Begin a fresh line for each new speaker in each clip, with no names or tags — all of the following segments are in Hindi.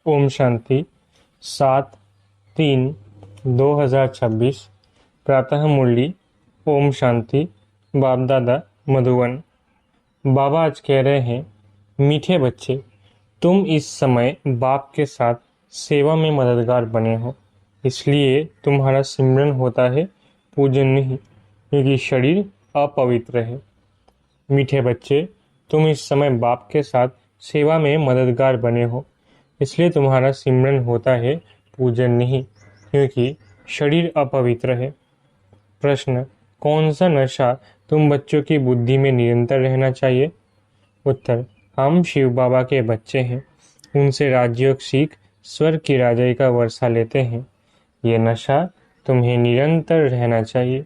ओम शांति 7/3/2026 प्रातः मुरली। ओम शांति। बाप दादा मधुबन। बाबा आज कह रहे हैं, मीठे बच्चे, तुम इस समय बाप के साथ सेवा में मददगार बने हो, इसलिए तुम्हारा सिमरन होता है, पूजन नहीं, क्योंकि शरीर अपवित्र है। मीठे बच्चे, तुम इस समय बाप के साथ सेवा में मददगार बने हो, इसलिए तुम्हारा सिमरन होता है, पूजन नहीं, क्योंकि शरीर अपवित्र है। प्रश्न, कौन सा नशा तुम बच्चों की बुद्धि में निरंतर रहना चाहिए? उत्तर, हम शिव बाबा के बच्चे हैं, उनसे राजयोग सीख स्वर्ग की राजाई का वर्षा लेते हैं। ये नशा तुम्हें निरंतर रहना चाहिए।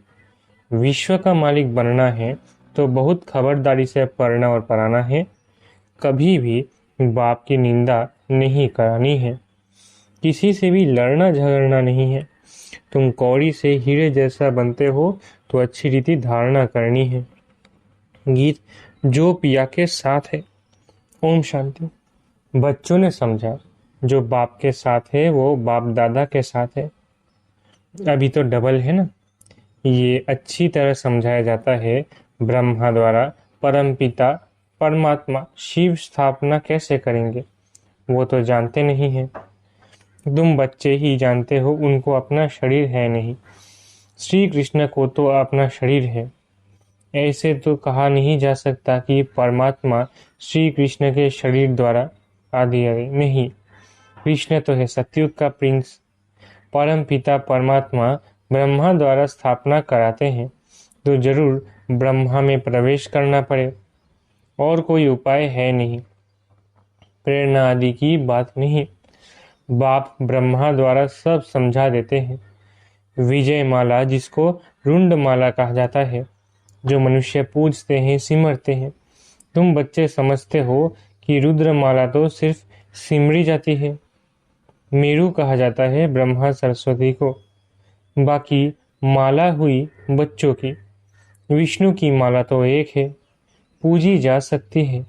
विश्व का मालिक बनना है तो बहुत खबरदारी से पढ़ना और पढ़ाना है। कभी भी बाप की निंदा नहीं करानी है, किसी से भी लड़ना झगड़ना नहीं है। तुम कौड़ी से हीरे जैसा बनते हो तो अच्छी रीति धारणा करनी है। गीत जो पिया के साथ है। ओम शांति। बच्चों ने समझा, जो बाप के साथ है वो बाप दादा के साथ है। अभी तो डबल है ना। ये अच्छी तरह समझाया जाता है, ब्रह्मा द्वारा परमपिता परमात्मा शिव स्थापना कैसे करेंगे, वो तो जानते नहीं हैं। तुम बच्चे ही जानते हो, उनको अपना शरीर है नहीं। श्री कृष्ण को तो अपना शरीर है। ऐसे तो कहा नहीं जा सकता कि परमात्मा श्री कृष्ण के शरीर द्वारा आदि नहीं। कृष्ण तो है सतयुग का प्रिंस। परम पिता परमात्मा ब्रह्मा द्वारा स्थापना कराते हैं तो जरूर ब्रह्मा में प्रवेश करना पड़े, और कोई उपाय है नहीं। प्रेरणा आदि की बात नहीं। बाप ब्रह्मा द्वारा सब समझा देते हैं। विजय माला, जिसको रुंड माला कहा जाता है, जो मनुष्य पूजते हैं, सिमरते हैं। तुम बच्चे समझते हो कि रुद्रमाला तो सिर्फ सिमरी जाती है। मेरू कहा जाता है ब्रह्मा सरस्वती को, बाकी माला हुई बच्चों की। विष्णु की माला तो एक है, पूजी जा सकती है।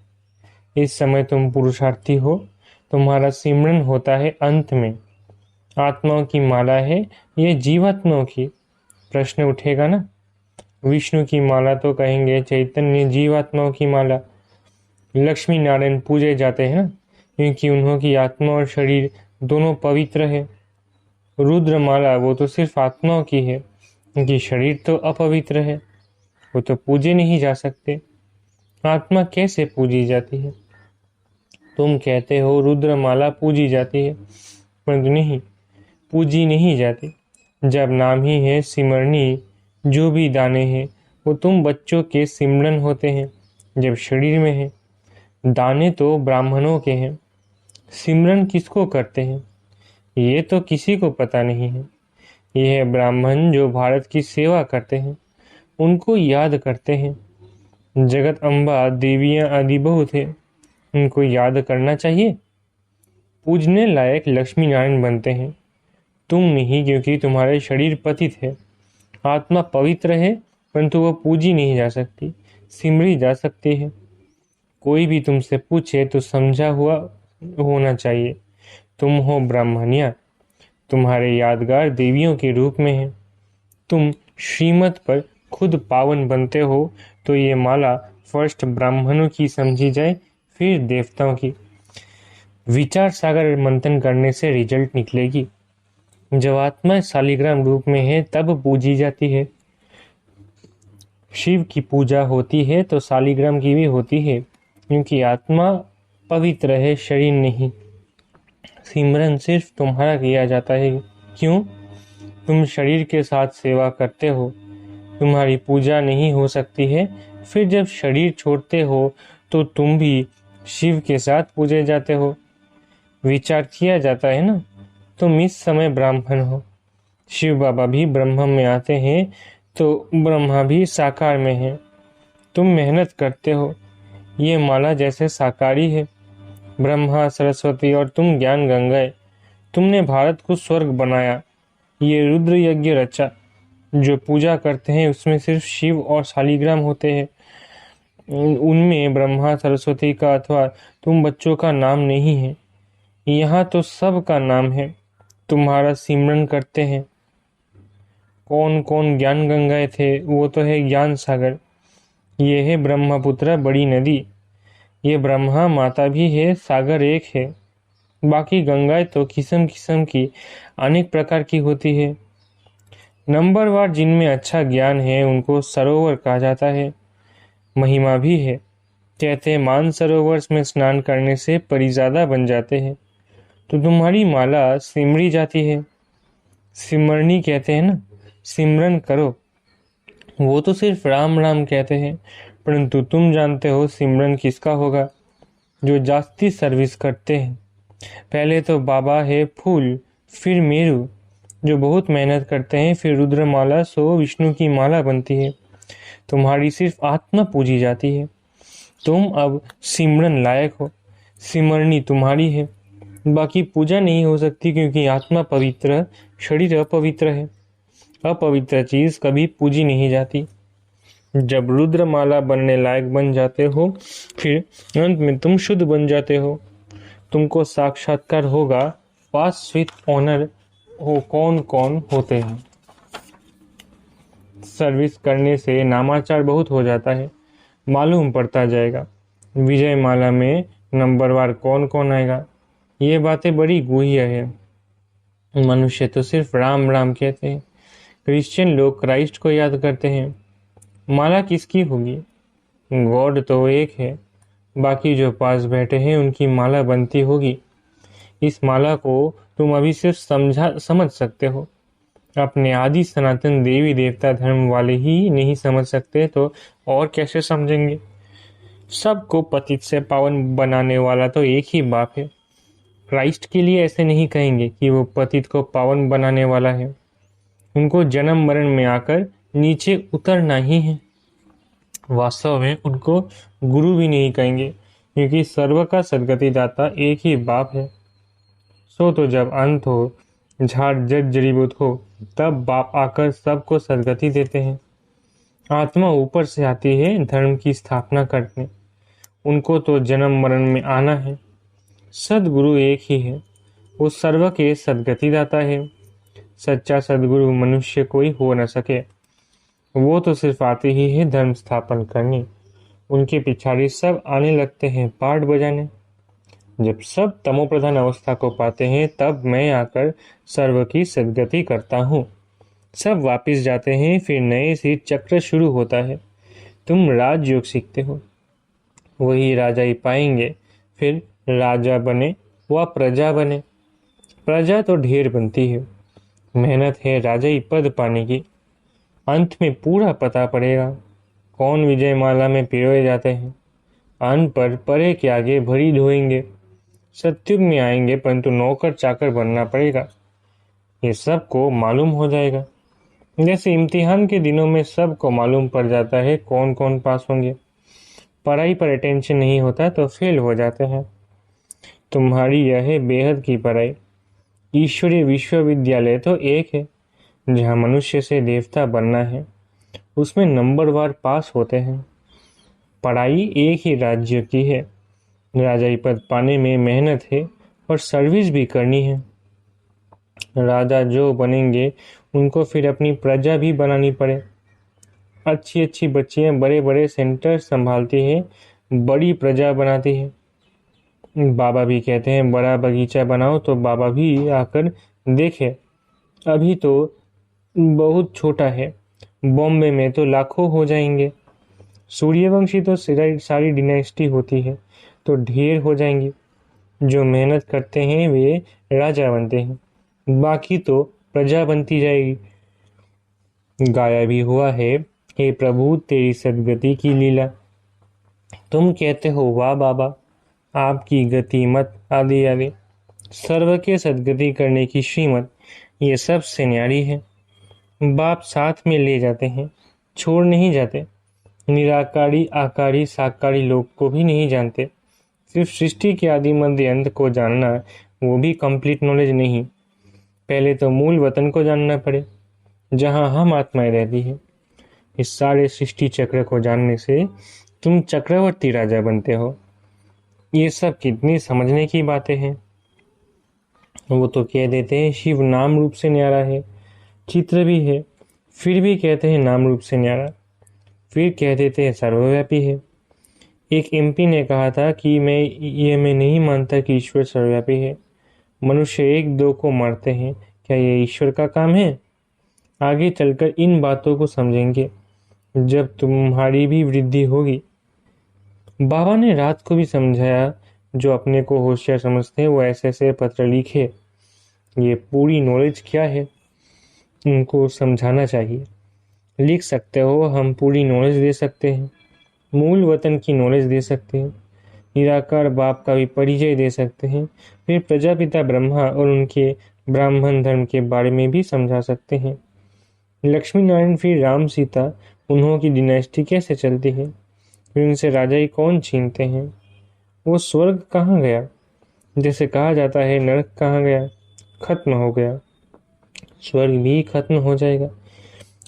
इस समय तुम पुरुषार्थी हो, तुम्हारा सिमरन होता है अंत में। आत्माओं की माला है ये जीवात्माओं की। प्रश्न उठेगा ना, विष्णु की माला तो कहेंगे चैतन्य जीवात्माओं की माला। लक्ष्मी नारायण पूजे जाते हैं ना, क्योंकि उन्होंने आत्मा और शरीर दोनों पवित्र है। रुद्रमाला वो तो सिर्फ आत्माओं की है, क्योंकि शरीर तो अपवित्र है, वो तो पूजे नहीं जा सकते। आत्मा कैसे पूजी जाती है? तुम कहते हो रुद्रमाला पूजी जाती है, परंतु नहीं, पूजी नहीं जाती। जब नाम ही है सिमरनी, जो भी दाने हैं वो तुम बच्चों के सिमरन होते हैं जब शरीर में है। दाने तो ब्राह्मणों के हैं, सिमरन किसको करते हैं ये तो किसी को पता नहीं है। यह ब्राह्मण जो भारत की सेवा करते हैं, उनको याद करते हैं। जगत अम्बा देवियां आदि बहुत है, उनको याद करना चाहिए। पूजने लायक लक्ष्मी नारायण बनते हैं, तुम नहीं, क्योंकि तुम्हारे शरीर पतित है। आत्मा पवित्र है, परंतु वह पूजी नहीं जा सकती, सिमरी जा सकती है। कोई भी तुमसे पूछे तो समझा हुआ होना चाहिए। तुम हो ब्राह्मणिया, तुम्हारे यादगार देवियों के रूप में है। तुम श्रीमत पर खुद पावन बनते हो, तो ये माला फर्स्ट ब्राह्मणों की समझी जाए, फिर देवताओं की। विचार सागर मंथन करने से रिजल्ट निकलेगी। जब आत्मा शालिग्राम रूप में है तब पूजी जाती है। शिव की पूजा होती है तो शालिग्राम की भी होती है, क्योंकि आत्मा पवित्र है, शरीर नहीं। सिमरन सिर्फ तुम्हारा किया जाता है। क्यों? तुम शरीर के साथ सेवा करते हो, तुम्हारी पूजा नहीं हो सकती है। फिर जब शरीर छोड़ते हो तो तुम भी शिव के साथ पूजे जाते हो। विचार किया जाता है ना, तुम इस समय ब्राह्मण हो। शिव बाबा भी ब्रह्म में आते हैं तो ब्रह्मा भी साकार में है। तुम मेहनत करते हो, ये माला जैसे साकारी है। ब्रह्मा सरस्वती और तुम ज्ञान गंगाए। तुमने भारत को स्वर्ग बनाया, ये रुद्र यज्ञ रचा। जो पूजा करते हैं उसमें सिर्फ शिव और शालिग्राम होते हैं, उनमें ब्रह्मा सरस्वती का अथवा तुम बच्चों का नाम नहीं है। यहाँ तो सब का नाम है, तुम्हारा सिमरन करते हैं। कौन कौन ज्ञान गंगाए थे? वो तो है ज्ञान सागर, ये है ब्रह्मपुत्र बड़ी नदी। ये ब्रह्मा माता भी है, सागर एक है। बाकी गंगाएं तो किस्म किस्म की अनेक प्रकार की होती है। नंबरवार जिनमें अच्छा ज्ञान है उनको सरोवर कहा जाता है। महिमा भी है, कहते हैं मान सरोवर में स्नान करने से परिजादा बन जाते हैं। तो तुम्हारी माला सिमरी जाती है। सिमरनी कहते हैं ना, सिमरन करो। वो तो सिर्फ राम राम कहते हैं, परंतु तुम जानते हो सिमरन किसका होगा? जो जास्ती सर्विस करते हैं। पहले तो बाबा है फूल, फिर मेरू जो बहुत मेहनत करते हैं, फिर रुद्रमाला सो विष्णु की माला बनती है। तुम्हारी सिर्फ आत्मा पूजी जाती है। तुम अब सिमरन लायक हो, सिमरनी तुम्हारी है। बाकी पूजा नहीं हो सकती, क्योंकि आत्मा पवित्र, शरीर अपवित्र है। अपवित्र चीज कभी पूजी नहीं जाती। जब रुद्रमाला बनने लायक बन जाते हो, फिर अंत में तुम शुद्ध बन जाते हो। तुमको साक्षात्कार होगा, पास विथ ऑनर हो कौन कौन होते हैं। सर्विस करने से नामाचार बहुत हो जाता है, मालूम पड़ता जाएगा। विजय माला में नंबरवार कौन कौन आएगा, ये बातें बड़ी गुह्य है। मनुष्य तो सिर्फ राम राम कहते हैं, क्रिश्चियन लोग क्राइस्ट को याद करते हैं। माला किसकी होगी? गॉड तो एक है, बाकी जो पास बैठे हैं उनकी माला बनती होगी। इस माला को तुम अभी सिर्फ समझ सकते हो। अपने आदि सनातन देवी देवता धर्म वाले ही नहीं समझ सकते तो और कैसे समझेंगे? सबको पतित से पावन बनाने वाला तो एक ही बाप है। क्राइस्ट के लिए ऐसे नहीं कहेंगे कि वो पतित को पावन बनाने वाला है। उनको जन्म मरण में आकर नीचे उतरना ही है। वास्तव में उनको गुरु भी नहीं कहेंगे, क्योंकि सर्व का सदगति दाता एक ही बाप है। सो तो जब अंत हो, झाड़ जड़ जड़ीबूट हो, तब बाप आकर सबको सदगति देते हैं। आत्मा ऊपर से आती है धर्म की स्थापना करने, उनको तो जन्म मरण में आना है। सदगुरु एक ही है, वो सर्व के सदगति दाता है। सच्चा सदगुरु मनुष्य कोई हो न सके, वो तो सिर्फ आते ही है धर्म स्थापन करने। उनके पिछाड़ी सब आने लगते हैं पाठ बजाने। जब सब तमोप्रधान अवस्था को पाते हैं, तब मैं आकर सर्व की सदगति करता हूँ। सब वापिस जाते हैं, फिर नए से चक्र शुरू होता है। तुम राजयोग सीखते हो, वही राजा ही पाएंगे। फिर राजा बने व प्रजा बने। प्रजा तो ढेर बनती है, मेहनत है राजाई पद पाने की। अंत में पूरा पता पड़ेगा कौन विजय माला में पिरोए जाते हैं। अन पर परे के आगे भरी ढोएंगे। सत्युग में आएंगे, परंतु नौकर चाकर बनना पड़ेगा। ये सबको मालूम हो जाएगा। जैसे इम्तिहान के दिनों में सबको मालूम पड़ जाता है कौन कौन पास होंगे। पढ़ाई पर अटेंशन नहीं होता तो फेल हो जाते हैं। तुम्हारी यह है बेहद की पढ़ाई। ईश्वरीय विश्वविद्यालय तो एक है, जहाँ मनुष्य से देवता बनना है। उसमें नंबरवार पास होते हैं। पढ़ाई एक ही राज्य की है। राजाई पद पाने में मेहनत है और सर्विस भी करनी है। राजा जो बनेंगे, उनको फिर अपनी प्रजा भी बनानी पड़े। अच्छी अच्छी बच्चियां बड़े बड़े सेंटर संभालती है, बड़ी प्रजा बनाती है। बाबा भी कहते हैं बड़ा बगीचा बनाओ, तो बाबा भी आकर देखे। अभी तो बहुत छोटा है, बॉम्बे में तो लाखों हो जाएंगे। सूर्यवंशी तो सारी डिनेस्टी होती है तो ढेर हो जाएंगी। जो मेहनत करते हैं वे राजा बनते हैं, बाकी तो प्रजा बनती जाएगी। गाया भी हुआ है, हे प्रभु तेरी सदगति की लीला। तुम कहते हो वाह बाबा, आपकी गति मत आदि आदि। सर्व के सदगति करने की श्रीमत ये सब से न्यारी है। बाप साथ में ले जाते हैं, छोड़ नहीं जाते। निराकारी आकारी साकारी लोग को भी नहीं जानते। सिर्फ सृष्टि के आदि मध्य अंत को जानना, वो भी कंप्लीट नॉलेज नहीं। पहले तो मूल वतन को जानना पड़े, जहाँ हम आत्माएं रहती है। इस सारे सृष्टि चक्र को जानने से तुम चक्रवर्ती राजा बनते हो। ये सब कितनी समझने की बातें हैं। वो तो कह देते हैं शिव नाम रूप से न्यारा है, चित्र भी है, फिर भी कहते हैं नाम रूप से न्यारा। फिर कह देते हैं सर्वव्यापी है। एक एमपी ने कहा था कि मैं नहीं मानता कि ईश्वर सर्वव्यापी है। मनुष्य एक दो को मारते हैं, क्या ये ईश्वर का काम है? आगे चलकर इन बातों को समझेंगे जब तुम्हारी भी वृद्धि होगी। बाबा ने रात को भी समझाया, जो अपने को होशियार समझते हैं वो ऐसे ऐसे पत्र लिखे। ये पूरी नॉलेज क्या है, उनको समझाना चाहिए। लिख सकते हो, हम पूरी नॉलेज दे सकते हैं, मूल वतन की नॉलेज दे सकते हैं, निराकार बाप का भी परिचय दे सकते हैं। फिर प्रजापिता ब्रह्मा और उनके ब्राह्मण धर्म के बारे में भी समझा सकते हैं। लक्ष्मी नारायण, फिर राम सीता, उन्हों की डिनेस्टी कैसे चलती है, फिर उनसे राजाई कौन छीनते हैं, वो स्वर्ग कहाँ गया, जैसे कहा जाता है नरक कहाँ गया, खत्म हो गया, स्वर्ग भी खत्म हो जाएगा।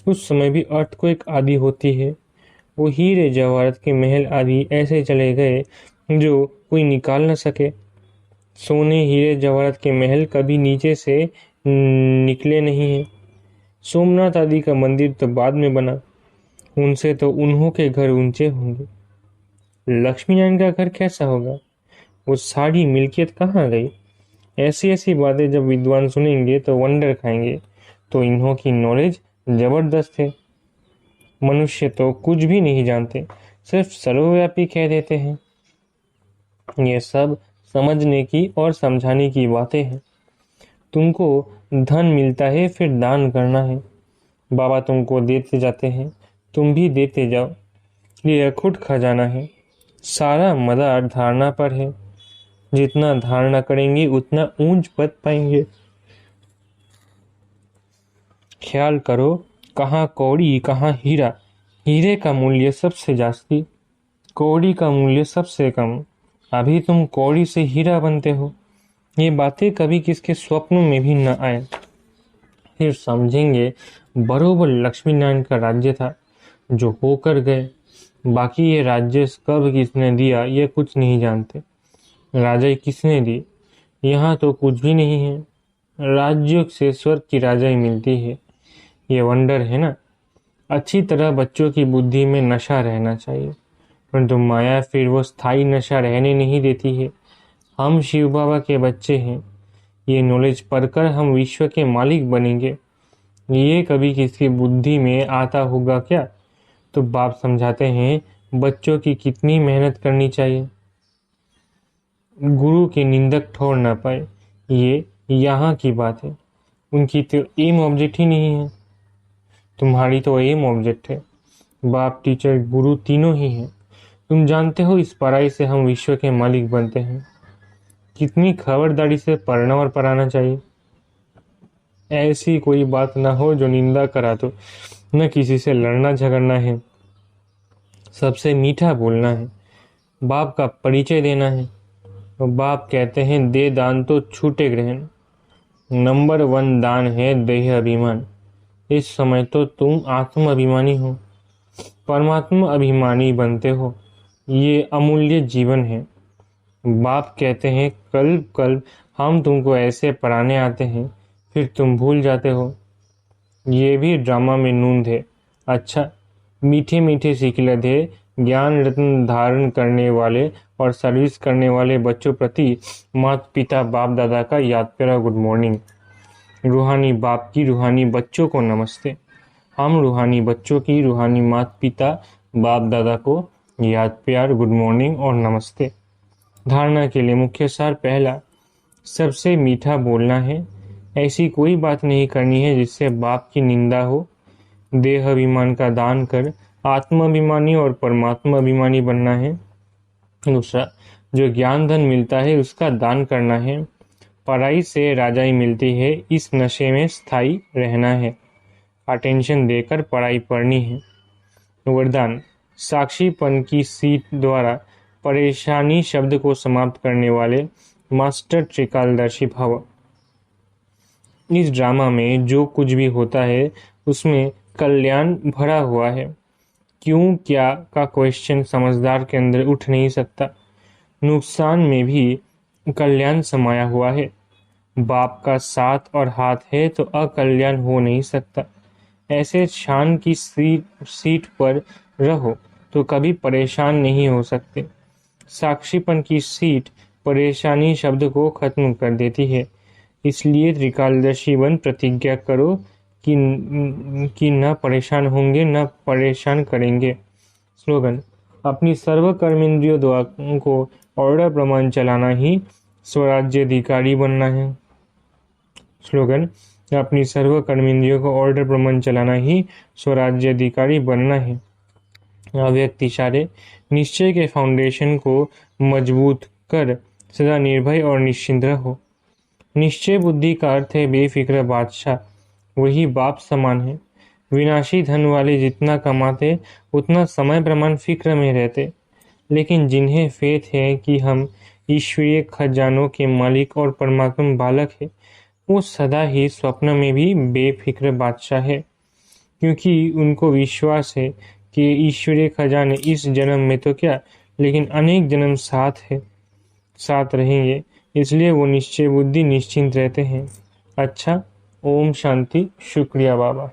उस समय भी अर्थ को एक आदि होती है। वो हीरे जवाहरत के महल आदि ऐसे चले गए जो कोई निकाल न सके। सोने हीरे जवाहरत के महल कभी नीचे से निकले नहीं हैं। सोमनाथ आदि का मंदिर तो बाद में बना, उनसे तो उन्हों के घर ऊंचे होंगे। लक्ष्मी नारायण का घर कैसा होगा, वो सारी मिल्कियत कहाँ गई? ऐसी ऐसी बातें जब विद्वान सुनेंगे तो वंडर खाएंगे। तो इन्हों की नॉलेज जबरदस्त है। मनुष्य तो कुछ भी नहीं जानते, सिर्फ सर्वव्यापी कह देते हैं। ये सब समझने की और समझाने की बातें हैं। तुमको धन मिलता है, फिर दान करना है। बाबा तुमको देते जाते हैं, तुम भी देते जाओ। ये अखुट खजाना है, सारा मदार धारणा पर है। जितना धारणा करेंगे उतना ऊंच पद पाएंगे। ख्याल करो, कहाँ कौड़ी कहाँ हीरा, हीरे का मूल्य सबसे जास्ती, कौड़ी का मूल्य सबसे कम। अभी तुम कौड़ी से हीरा बनते हो। ये बातें कभी किसके स्वप्नों में भी न आए। फिर समझेंगे बरोबर लक्ष्मी नारायण का राज्य था जो होकर गए। बाकी ये राज्य कब किसने दिया ये कुछ नहीं जानते। राजाई किसने दी यहाँ तो कुछ भी नहीं है। राज्य से स्वर्ग की राजाई मिलती है, ये वंडर है ना। अच्छी तरह बच्चों की बुद्धि में नशा रहना चाहिए, परंतु माया फिर वो स्थायी नशा रहने नहीं देती है। हम शिव बाबा के बच्चे हैं, ये नॉलेज पढ़कर हम विश्व के मालिक बनेंगे। ये कभी किसी बुद्धि में आता होगा क्या? तो बाप समझाते हैं बच्चों की कितनी मेहनत करनी चाहिए। गुरु के निंदक ठोर ना पाए, ये यहाँ की बात है। उनकी तो एम ऑब्जेक्ट ही नहीं है। तुम्हारी तो एम ऑब्जेक्ट है। बाप, टीचर, गुरु तीनों ही हैं। तुम जानते हो इस पढ़ाई से हम विश्व के मालिक बनते हैं। कितनी खबरदारी से पढ़ना और पढ़ाना चाहिए। ऐसी कोई बात ना हो जो निंदा करा दो। न किसी से लड़ना झगड़ना है, सबसे मीठा बोलना है, बाप का परिचय देना है। तो बाप कहते हैं दे दान तो छूटे ग्रहण। नंबर 1 दान है देह अभिमान। इस समय तो तुम आत्म अभिमानी हो, परमात्मा अभिमानी बनते हो। ये अमूल्य जीवन है। बाप कहते हैं कल्प कल्प हम तुमको ऐसे पढ़ाने आते हैं, फिर तुम भूल जाते हो। ये भी ड्रामा में नूंद है। अच्छा, मीठे मीठे सिकलत ज्ञान रत्न धारण करने वाले और सर्विस करने वाले बच्चों प्रति माता पिता बाप दादा का याद प्यारा गुड मॉर्निंग। रूहानी बाप की रूहानी बच्चों को नमस्ते। हम रूहानी बच्चों की रूहानी माता पिता बाप दादा को याद प्यार गुड मॉर्निंग और नमस्ते। धारणा के लिए मुख्य सार पहला, सबसे मीठा बोलना है। ऐसी कोई बात नहीं करनी है जिससे बाप की निंदा हो। देह अभिमान का दान कर आत्माभिमानी और परमात्मा अभिमानी बनना है। दूसरा, जो ज्ञान धन मिलता है उसका दान करना है। पढ़ाई से राजाई मिलती है, इस नशे में स्थायी रहना है। अटेंशन देकर पढ़ाई पढ़नी है। वरदान, साक्षीपन की सीट द्वारा परेशानी शब्द को समाप्त करने वाले मास्टर त्रिकालदर्शी भव। इस ड्रामा में जो कुछ भी होता है उसमें कल्याण भरा हुआ है। क्यों क्या का क्वेश्चन समझदार के अंदर उठ नहीं सकता। नुकसान में भी कल्याण समाया हुआ है। बाप का साथ और हाथ है तो अकल्याण हो नहीं सकता। ऐसे शान की सीट पर रहो तो कभी परेशान नहीं हो सकते। साक्षीपन की सीट परेशानी शब्द को खत्म कर देती है। इसलिए त्रिकालदर्शी बन प्रतिज्ञा करो कि न परेशान होंगे न परेशान करेंगे। स्लोगन, अपनी सर्व कर्मेंद्रियों द्वारा को ऑर्डर प्रमाण चलाना ही स्वराज्याधिकारी बनना है। स्लोगन, अपनी सर्व कर्मेंद्रियों को ऑर्डर प्रमाण चलाना ही स्वराज्याधिकारी बनना है। अव्यक्त इशारे, निश्चय के फाउंडेशन को मजबूत कर सदा निर्भय और निश्चिंत रहो। निश्चय बुद्धि का अर्थ है बेफिक्र बादशाह, वही बाप समान है। विनाशी धन वाले जितना कमाते उतना समय प्रमाण फिक्र में रहते, लेकिन जिन्हें फेथ है कि हम ईश्वरीय खजानों के मालिक और परमात्मा बालक है, वो सदा ही स्वप्न में भी बेफिक्र बादशाह है, क्योंकि उनको विश्वास है कि ईश्वरीय खजाने इस जन्म में तो क्या लेकिन अनेक जन्म साथ रहेंगे। इसलिए वो निश्चय बुद्धि निश्चिंत रहते हैं। अच्छा, ओम शांति। शुक्रिया बाबा।